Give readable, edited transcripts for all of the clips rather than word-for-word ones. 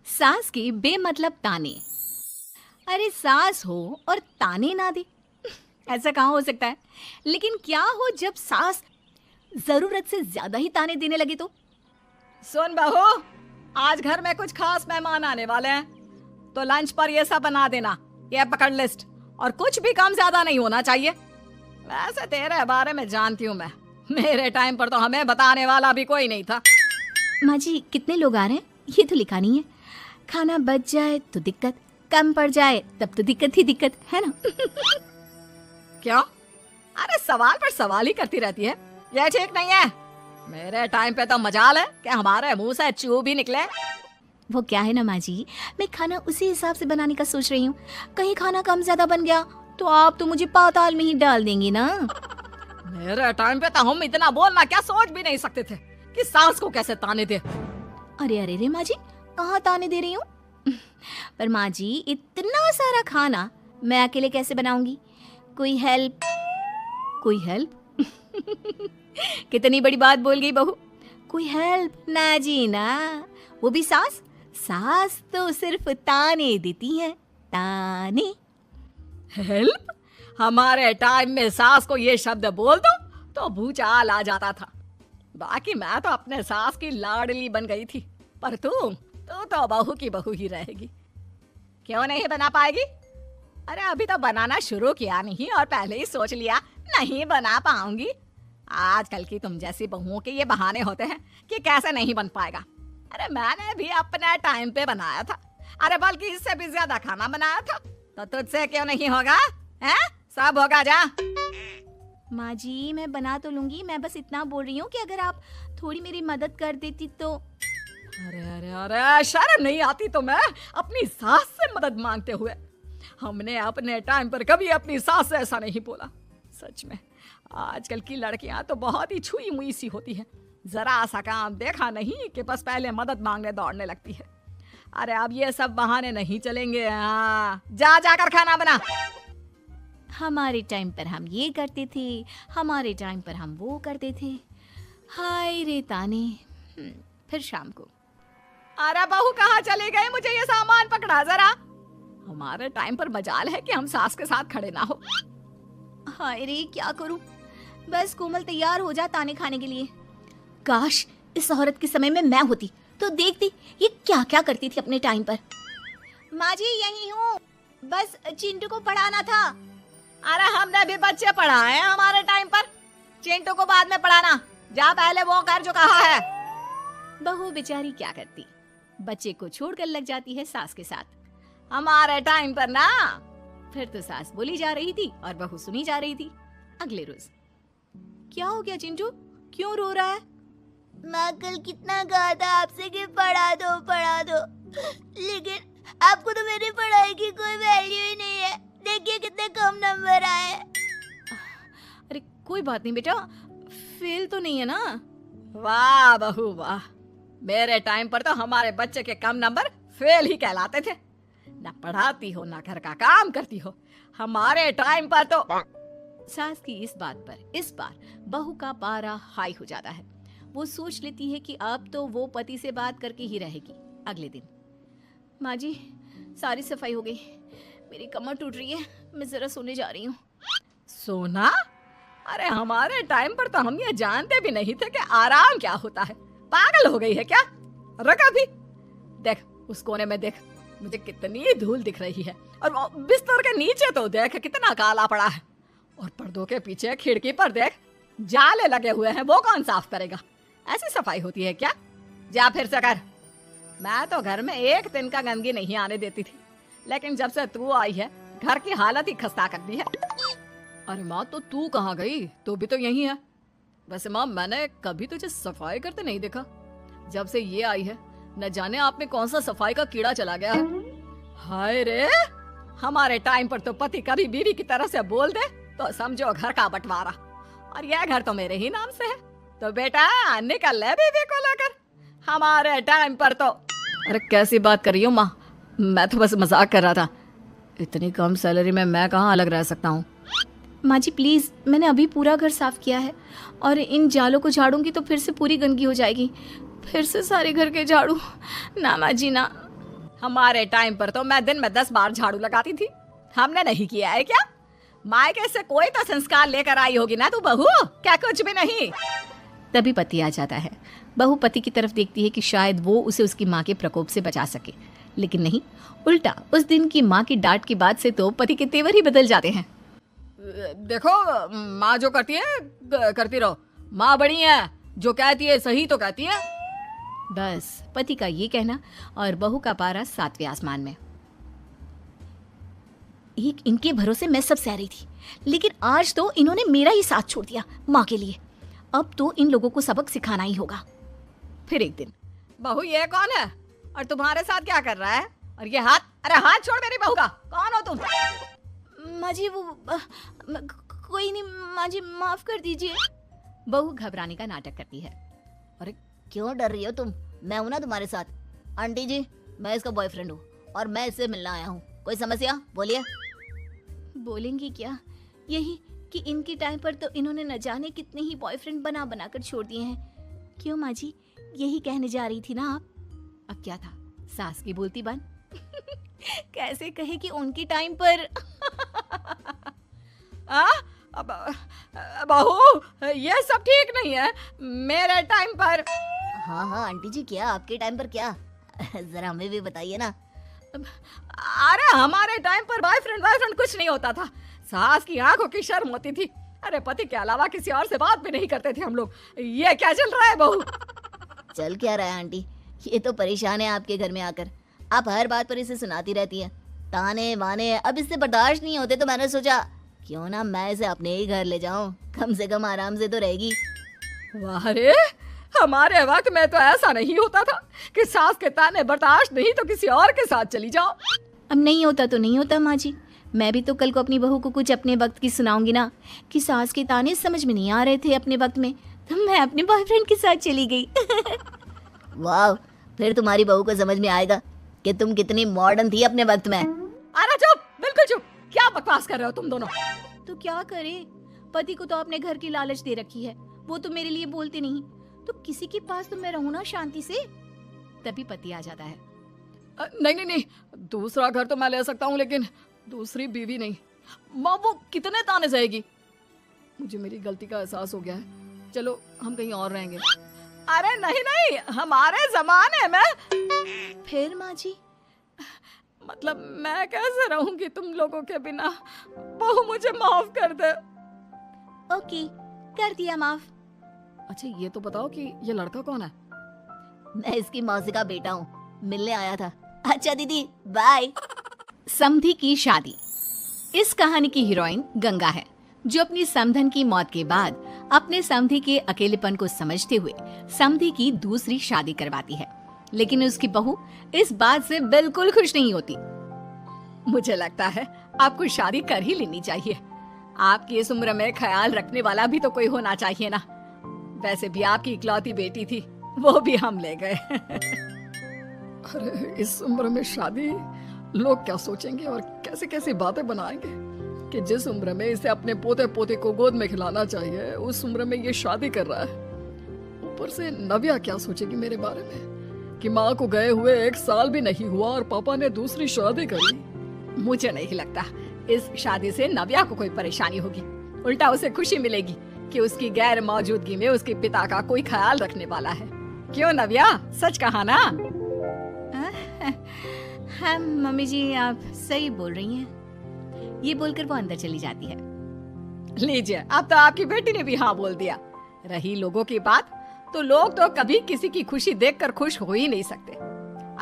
सास के बेमतलब ताने। अरे सास हो और ताने ना दे, ऐसा कहाँ हो सकता है। लेकिन क्या हो जब सास जरूरत से ज्यादा ही ताने देने लगे तो। सुन बहू, आज घर में कुछ खास मेहमान आने वाले हैं, तो लंच पर ये सब बना देना। ये पकड़ लिस्ट, और कुछ भी कम ज्यादा नहीं होना चाहिए। वैसे तेरे बारे में जानती हूँ मैं, मेरे टाइम पर तो हमें बताने वाला भी कोई नहीं था। माँ जी कितने लोग आ रहे हैं ये तो लिखा नहीं है। खाना बच जाए तो दिक्कत, कम पड़ जाए तब तो दिक्कत ही दिक्कत है ना। क्यों? अरे सवाल पर सवाल ही करती रहती है, ये ठीक नहीं है। मेरे टाइम पे तो मजाल है कि हमारे मुंह से चू भी निकले। वो क्या है ना माँ जी, मैं खाना उसी हिसाब से बनाने का सोच रही हूँ। कहीं खाना कम ज्यादा बन गया तो आप तो मुझे पाताल में ही डाल देंगी ना। मेरे टाइम पे तो हम इतना बोलना क्या सोच भी नहीं सकते थे कि सास को कैसे ताने दे। अरे अरे रे माँ जी, कहाँ ताने दे रही हूँ। पर माँ जी इतना सारा खाना मैं अकेले कैसे बनाऊंगी। कोई हेल्प, कोई हेल्प। कितनी बड़ी बात बोल गई बहू। कोई हेल्प ना जी ना, वो भी सास। सास तो सिर्फ ताने देती है, ताने। हेल्प? हमारे टाइम में सास को ये शब्द बोल दो तो भूचाल आ जाता था। बाकी मैं तो अपने सास की लाडली बन गई थी, पर तू तो बहू की बहू ही रहेगी। क्यों नहीं बना पाएगी? अरे अभी तो बनाना शुरू किया नहीं और पहले ही सोच लिया नहीं बना पाऊंगी। आजकल की तुम जैसी बहुओं के ये बहाने होते हैं कि कैसे नहीं बन पाएगा। अरे मैंने भी अपने टाइम पे बनाया था, अरे बल्कि इससे भी ज्यादा खाना बनाया था। तो तुझसे क्यों नहीं होगा? हैं? सब होगा जा। माँ जी मैं बना तो लूंगी, मैं बस इतना बोल रही हूँ कि अगर आप थोड़ी मेरी मदद कर देती तो। अरे अरे अरे, शर्म नहीं आती तो मैं अपनी सास से मदद मांगते हुए। हमने अपने टाइम पर कभी अपनी सास से ऐसा नहीं बोला। सच में आजकल की लड़कियां तो बहुत ही छुई मुई सी होती हैं। जरा सा काम देखा नहीं कि बस पहले मदद मांगने दौड़ने लगती है। अरे अब ये सब बहाने नहीं चलेंगे। हाँ, जा जाकर खाना बना। हमारे टाइम पर हम ये करते थे, हमारे टाइम पर हम वो करते थे। हाय रे ताने। फिर शाम को। अरे बहू कहाँ चले गए? मुझे ये सामान पकड़ा जरा। हमारे टाइम पर मजाल है कि हम सास के साथ खड़े ना हो। हाय रे क्या करूं, बस कोमल तैयार हो जा ताने खाने के लिए। काश इस औरत के समय में मैं होती तो देखती ये क्या क्या करती थी अपने टाइम पर। माँ जी यही हूँ, बस चिंटू को पढ़ाना था। अरे हमने भी बच्चे पढ़ाए हैं हमारे टाइम पर, चिंटू को बाद में पढ़ाना। जा पहले वो कर जो कहा है। बहू बेचारी क्या करती, बच्चे को छोड़कर लग जाती है सास के साथ। हमारे टाइम पर ना। फिर तो सास बोली जा रही थी और बहू सुनी जा रही थी। अगले रोज। क्या हो गया चिंटू, क्यों रो रहा है? माँ कल कितना कहा था आपसे कि पढ़ा दो, लेकिन आपको तो मेरी पढ़ाई की कोई वैल्यू ही नहीं है। देखिए कितने कम नंबर आए। अरे कोई बात नहीं बेटा, फेल तो नहीं है ना। वाह बहू वाह, मेरे टाइम पर तो हमारे बच्चे के कम नंबर फेल ही कहलाते थे। ना पढ़ाती हो ना घर का काम करती हो। हमारे टाइम पर तो। सास की इस बात पर इस बार बहू का पारा हाई हो जाता है। वो सोच लेती है कि अब तो वो पति से बात करके ही रहेगी। अगले दिन। माँ जी सारी सफाई हो गई, मेरी कमर टूट रही है, मैं जरा सोने जा रही हूँ। सोना? अरे हमारे टाइम पर तो हम ये जानते भी नहीं थे कि आराम क्या होता है। पागल हो गई है क्या? रख अभी। देख उस कोने में देख, मुझे कितनी धूल दिख रही है। और वो बिस्तर के नीचे तो देख कितना काला पड़ा है। और पर्दों के पीछे खिड़की पर देख जाले लगे हुए हैं, वो कौन साफ करेगा? ऐसी सफाई होती है क्या? जा फिर से कर। मैं तो घर में एक दिन का गंदगी नहीं आने देती थी, लेकिन जब से तू आई है घर की हालत ही खस्ता कर दी है। अरे माँ तो तू कहाँ गई? तू भी तो यही है। वैसे माँ मैंने कभी तुझे सफाई करते नहीं देखा। जब से ये आई है न जाने आप में कौन सा सफाई का कीड़ा चला गया है। हाय रे, हमारे टाइम पर तो पति कभी बीवी की तरह से बोल दे तो समझो घर का बंटवारा, और यह घर तो मेरे ही नाम से है। तो बेटा निकल ले बीवी को लेकर। हमारे टाइम पर तो। अरे कैसी बात कर रही हो माँ, मैं तो बस मजाक कर रहा था। इतनी कम सैलरी में मैं कहाँ अलग रह सकता हूँ। माँ जी प्लीज़, मैंने अभी पूरा घर साफ किया है और इन जालों को झाड़ूंगी तो फिर से पूरी गंदगी हो जाएगी। फिर से सारे घर के झाड़ू। ना माँ जी ना। हमारे टाइम पर तो मैं दिन में 10 बार झाड़ू लगाती थी, हमने नहीं किया है क्या? मायके से कोई तो संस्कार लेकर आई होगी ना तू बहू, क्या कुछ भी नहीं। तभी पति आ जाता है। बहू पति की तरफ देखती है कि शायद वो उसे उसकी माँ के प्रकोप से बचा सके, लेकिन नहीं, उल्टा उस दिन की माँ की डांट की बात से तो पति के तेवर ही बदल जाते हैं। देखो, माँ जो करती है करती रहो, माँ बड़ी है, जो कहती है सही तो कहती है। बस पति का ये कहना और बहू का पारा 7वें आसमान में। एक इनके भरोसे मैं सब सह रही थी, लेकिन आज तो इन्होंने मेरा ही साथ छोड़ दिया माँ के लिए। अब तो इन लोगों को सबक सिखाना ही होगा। फिर एक दिन, बहू ये कौन है और तुम्हारे साथ क्या कर रहा है? और ये हाथ, अरे हाथ छोड़ मेरी बहू का, कौन हो तुम? माँ जी वो कोई नहीं माँ जी, माफ कर दीजिए। बहू घबराने का नाटक करती है। अरे क्यों डर रही हो तुम? मैं हूं ना तुम्हारे साथ। आंटी जी, मैं इसका बॉयफ्रेंड हूँ और मैं इससे मिलना आया हूँ। कोई समस्या? बोलिए। बोलेंगी क्या? यही कि इनके टाइम पर तो इन्होंने न जाने कितने ही बॉयफ्रेंड बना बना कर छोड़ दिए हैं। क्यों माँ जी, यही कहने जा रही थी ना आप? अब क्या था, सास की बोलती बन। कैसे कहे कि उनके टाइम पर बहू ये सब ठीक नहीं है। मेरे टाइम पर। हाँ आंटी जी, क्या आपके टाइम पर क्या? जरा हमें भी बताइए ना। अरे हमारे टाइम पर बॉयफ्रेंड कुछ नहीं होता था। सास की आंखों की शर्म होती थी। अरे पति के अलावा किसी और से बात भी नहीं करते थे हम लोग। ये क्या चल रहा है बहू? चल क्या रहा है आंटी? ये तो परेशान है आपके घर में आकर। आप हर बात पर इसे सुनाती रहती है, ताने वाने। अब इससे बर्दाश्त नहीं होते तो मैंने सोचा क्यों ना मैं इसे अपने ही घर ले जाऊं, कम से कम आराम से तो रहेगी। वाह रे, हमारे वक्त में तो ऐसा नहीं होता था कि सास के ताने बर्दाश्त नहीं तो किसी और के साथ चली जाओ। अब नहीं होता तो नहीं होता माँ जी। मैं भी तो कल को अपनी बहू को कुछ अपने वक्त की सुनाऊंगी ना कि सास के ताने समझ में नहीं आ रहे थे अपने वक्त में, तो मैं अपने बॉयफ्रेंड के साथ चली गई। वाह, फिर तुम्हारी बहू को समझ में आएगा कि तुम कितनी मॉडर्न थी अपने वक्त में। अरे चुप, बिल्कुल चुप। क्या बकवास कर रहे हो तुम दोनों? तो क्या करे, पति को तो अपने घर की लालच दे रखी है, वो तो मेरे लिए बोलते नहीं, तो किसी के पास तो मैं रहूं ना शांति से। तभी पति आ जाता है। नहीं, दूसरा घर तो मैं ले सकता हूँ, लेकिन दूसरी बीवी नहीं। माँ वो कितने ताने सहेगी? मुझे मेरी गलती का एहसास हो गया है। चलो हम कहीं और रहेंगे। अरे नहीं, हमारे जमाने में। फिर माँ जी? मतलब मैं कैसे रहूंगी तुम लोगों के बिना? बहू मुझे माफ कर दे। ओके, कर दिया माफ। अच्छा ये तो बताओ कि ये लड़का कौन है? मैं इसकी मौसी का बेटा हूँ, मिलने आया था। अच्छा दीदी, बाय। समधी की शादी। इस कहानी की हीरोइन गंगा है, जो अपनी समधन की मौत के बाद अपने समधी के अकेलेपन को समझते हुए समधी की दूसरी शादी करवाती है। लेकिन उसकी बहू इस बात से बिल्कुल खुश नहीं होती। मुझे लगता है आपको शादी कर ही लेनी चाहिए। आपकी इस उम्र में ख्याल रखने वाला भी तो कोई होना चाहिए ना। वैसे भी आपकी इकलौती बेटी थी, वो भी हम ले गए। अरे इस उम्र में शादी, लोग क्या सोचेंगे और कैसे कैसे बातें बनाएंगे कि जिस उम्र में इसे अपने पोते पोते को गोद में खिलाना चाहिए, उस उम्र में ये शादी कर रहा है। ऊपर से नव्या क्या सोचेगी मेरे बारे में कि माँ को गए हुए 1 साल भी नहीं हुआ और पापा ने दूसरी शादी करी। मुझे नहीं लगता इस शादी से नव्या को कोई परेशानी होगी। उल्टा उसे खुशी मिलेगी कि उसकी गैर मौजूदगी में उसके पिता का कोई ख्याल रखने वाला है। क्यों नव्या, सच कहा ना? हाँ मम्मी जी, आप सही बोल रही हैं। ये बोलकर वो अंदर चली जाती है। लीजिए, अब तो आपकी बेटी ने भी हाँ बोल दिया। रही लोगों की बात, तो लोग तो कभी किसी की खुशी देखकर खुश हो ही नहीं सकते।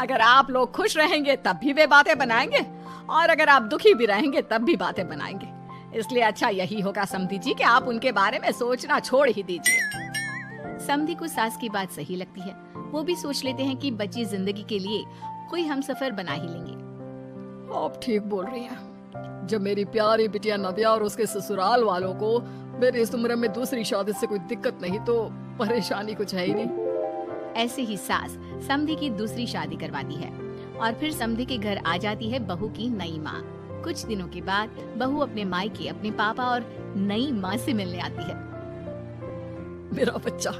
अगर आप लोग खुश रहेंगे तब भी वे बातें बनाएंगे, और अगर आप दुखी भी रहेंगे तब भी बातें बनाएंगे। इसलिए अच्छा यही होगा समधी जी कि आप उनके बारे में सोचना छोड़ ही दीजिए। समधी को सास की बात सही लगती है। वो भी सोच लेते हैं कि बची जिंदगी के लिए कोई हमसफर बना ही लेंगे। आप ठीक बोल रही हैं। जब मेरी प्यारी बिटिया नव्या और उसके ससुराल वालों को मेरी इस उम्र में दूसरी शादी से कोई दिक्कत नहीं, तो परेशानी कुछ है ही नहीं। ऐसे ही सास समधी की दूसरी शादी करवाती है और फिर समधी के घर आ जाती है बहू की नई माँ। कुछ दिनों के बाद बहू अपने मायके अपने पापा और नई माँ से मिलने आती है। मेरा बच्चा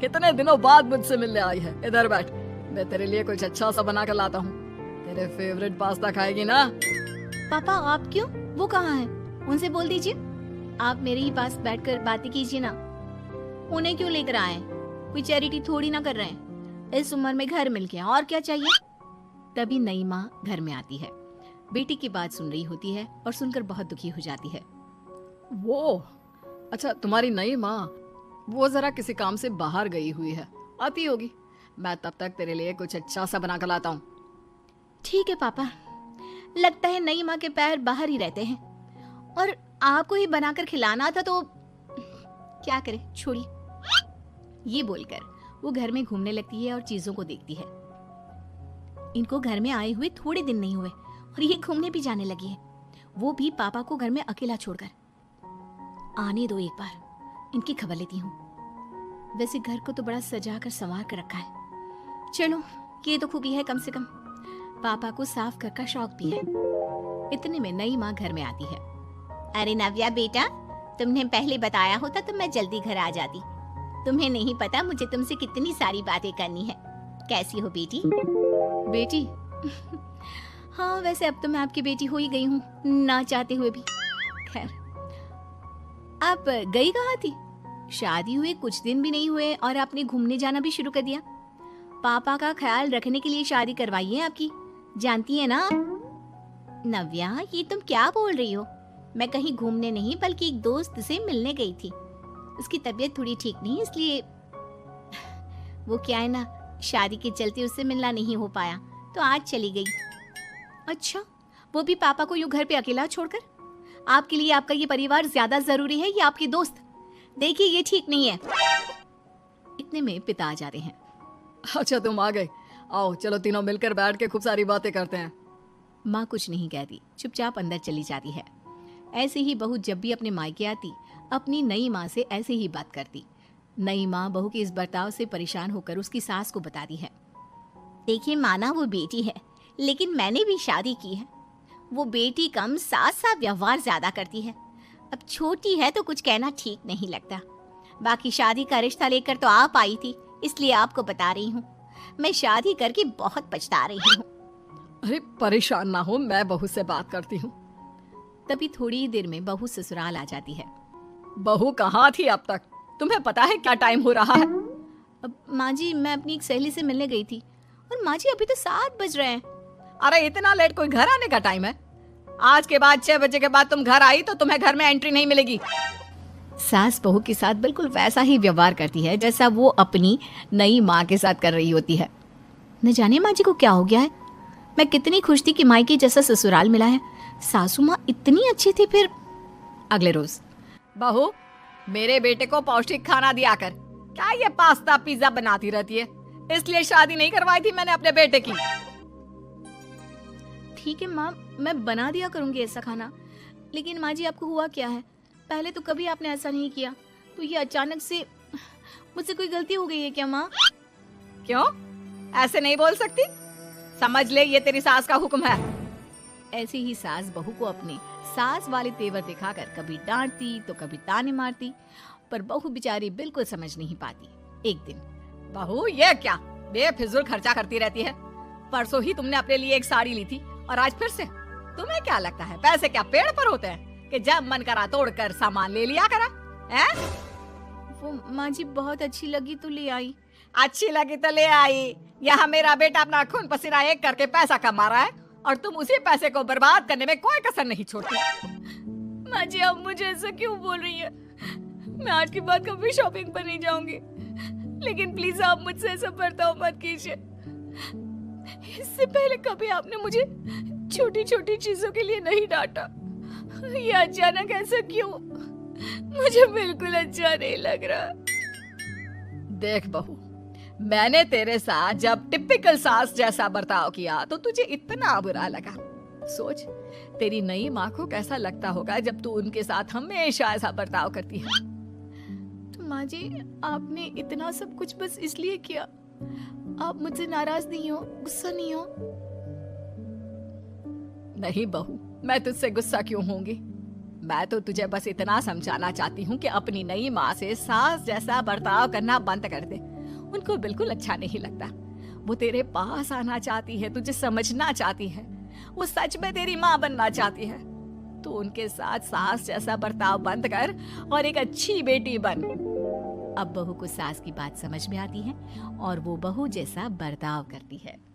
कितने दिनों बाद मुझसे मिलने आई है। इधर बैठ, मैं तेरे लिए कुछ अच्छा सा बना कर लाता हूँ। तेरे फेवरेट पास्ता खाएगी ना? पापा आप क्यों? वो कहाँ है? उनसे बोल दीजिए। आप मेरे ही पास बैठकर बातें कीजिए ना। उन्हें क्यों लेकर आए? कोई चैरिटी थोड़ी ना कर रहे हैं। इस उम्र में घर मिल गया, और क्या चाहिए? तभी नई माँ घर में आती है। बेटी की बात सुन रही होती है और सुनकर बहुत दुखी हो जाती है। वो अच्छा, तुम्हारी नई माँ वो जरा किसी काम से बाहर गई हुई है, आती होगी। मैं तब तक तेरे लिए कुछ अच्छा सा बना कर लाता हूँ। ठीक है पापा। लगता है नई माँ के पैर बाहर ही रहते हैं, और आपको ही बनाकर खिलाना था तो क्या करे, छोड़िए। ये बोलकर वो घर में घूमने लगती है और चीजों को देखती है। इनको घर में आए हुए थोड़े दिन नहीं हुए और ये घूमने भी जाने लगी है, वो भी पापा को घर में अकेला छोड़कर। आने दो, एक बार इनकी खबर लेती हूँ। वैसे घर को तो बड़ा सजा कर संवार कर रखा है। चलो, ये तो खूबी है, कम से कम पापा को साफ कर का शौक भी है। इतने में नई माँ घर में आती है। अरे नव्या बेटा, तुमने पहले बताया होता तो मैं जल्दी घर आ जाती। तुम्हें नहीं पता मुझे तुमसे कितनी सारी बातें करनी है। कैसी हो बेटी? बेटी? हाँ, वैसे अब तो मैं आपकी बेटी हो ही गई हूँ, ना चाहते हुए भी। खैर, आप गई कहाँ थी? शादी हुए कुछ दिन भी नहीं हुए और आपने घूमने जाना भी शुरू कर दिया। पापा का ख्याल रखने के लिए शादी करवाई है आपकी, जानती है ना? नव्या, ये तुम क्या बोल रही हो? मैं कहीं घूमने नहीं बल्कि एक दोस्त से मिलने गई थी। उसकी तबीयत थोड़ी ठीक नहीं, इसलिए वो क्या है ना, शादी के चलते उससे मिलना नहीं हो पाया तो आज चली गई। अच्छा, वो भी पापा को यूं घर पे अकेला छोड़कर? आपके लिए आपका ये परिवार ज्यादा जरूरी है या आपकी दोस्त? देखिए, ये ठीक नहीं है। इतने में पिता आ जाते हैं। अच्छा, तुम आ गए। आओ, चलो तीनों मिलकर बैठ के खूब सारी बातें करते हैं। माँ कुछ नहीं कहती, चुपचाप अंदर चली जाती है। ऐसे ही बहू जब भी अपने मायके आती, अपनी नई माँ से ऐसे ही बात करती। नई माँ बहू के इस बर्ताव से परेशान होकर उसकी सास को बताती है। देखिए माना, वो बेटी है, लेकिन मैंने भी शादी की है। वो बेटी कम, सास सा व्यवहार ज्यादा करती है। अब छोटी है तो कुछ कहना ठीक नहीं लगता। बाकी शादी का रिश्ता लेकर तो आप आई थी, इसलिए आपको बता रही हूँ। मैं शादी करके बहुत पछता रही हूँ। अरे परेशान ना हो, मैं बहू से बात करती हूँ। तभी थोड़ी ही देर में बहू ससुराल आ जाती है। बहू कहाँ थी अब तक? तुम्हें पता है क्या टाइम हो रहा है? अब माँ जी, मैं अपनी एक सहेली से मिलने गई थी, और माँ जी अभी तो 7 बज रहे हैं। अरे इतना लेट कोई घर आने का टाइम है? आज के बाद 6 बजे के बाद तुम घर आई तो तुम्हें घर में एंट्री नहीं मिलेगी। सास बहू के साथ बिल्कुल वैसा ही व्यवहार करती है जैसा वो अपनी नई माँ के साथ कर रही होती है। न जाने माँ जी को क्या हो गया है। मैं कितनी खुश थी कि मायके जैसा ससुराल मिला है। सासू माँ इतनी अच्छी थी। फिर अगले रोज, बहू, मेरे बेटे को पौष्टिक खाना दिया कर। क्या ये पास्ता पिज्जा बनाती रहती है? इसलिए शादी नहीं करवाई थी मैंने अपने बेटे की। ठीक है माँ, मैं बना दिया करूंगी ऐसा खाना। लेकिन माँ जी, आपको हुआ क्या है? पहले तो कभी आपने ऐसा नहीं किया, तो ये अचानक से मुझसे कोई गलती हो गई है क्या माँ? क्यों? ऐसे नहीं बोल सकती। समझ ले, ये तेरी सास का हुक्म है। ऐसे ही सास बहू को अपने सास वाले तेवर दिखाकर कभी डांटती तो कभी ताने मारती, पर बहू बेचारी बिल्कुल समझ नहीं पाती। एक दिन, बहू, ये क्या बेफिजूल खर्चा करती रहती है? परसों ही तुमने अपने लिए एक साड़ी ली थी और आज फिर से। तुम्हें क्या लगता है पैसे क्या पेड़ पर होते हैं कि जब मन करा तोड़कर सामान ले लिया करा? हैं? वो माँ जी बहुत अच्छी लगी तो ले आई। अच्छी लगी तो ले आई। यहाँ मेरा बेटा अपना खून पसीना एक करके पैसा कमा रहा है और तुम उसी पैसे को बर्बाद करने में कोई कसर नहीं छोड़ती। माँ जी, आप मुझे ऐसा क्यों बोल रही है? मैं आज के बाद कभी शॉपिंग पर नहीं जाऊंगी, लेकिन प्लीज आप मुझसे ऐसा बर्ताव मत कीजिए। इससे पहले कभी आपने मुझे छोटी छोटी चीजों के लिए नहीं डांटा। ये अचानक ऐसा क्यों? मुझे बिल्कुल अच्छा नहीं लग रहा। देख बहू, मैंने तेरे साथ जब टिपिकल सास जैसा बर्ताव किया तो तुझे इतना बुरा लगा। सोच, तेरी नई माँ को कैसा लगता होगा जब तू उनके साथ हमेशा ऐसा बर्ताव करती है। तो माँ जी, आपने इतना सब कुछ बस इसलिए किया? आप मुझसे नाराज नहीं हो, गुस्सा नहीं हो? नहीं बहू, मैं तुझसे गुस्सा क्यों होंगी? मैं तो तुझे बस इतना समझाना चाहती हूँ कि अपनी नई माँ से सास जैसा बर्ताव करना बंद कर दे। उनको बिल्कुल अच्छा नहीं लगता। वो तेरे पास आना चाहती है, तुझे समझना चाहती है, वो सच में तेरी माँ बनना चाहती है। तो उनके साथ सास जैसा बर्ताव बंद कर और एक अच्छी बेटी बन। अब बहू को सास की बात समझ में आती है और वो बहू जैसा बर्ताव करती है।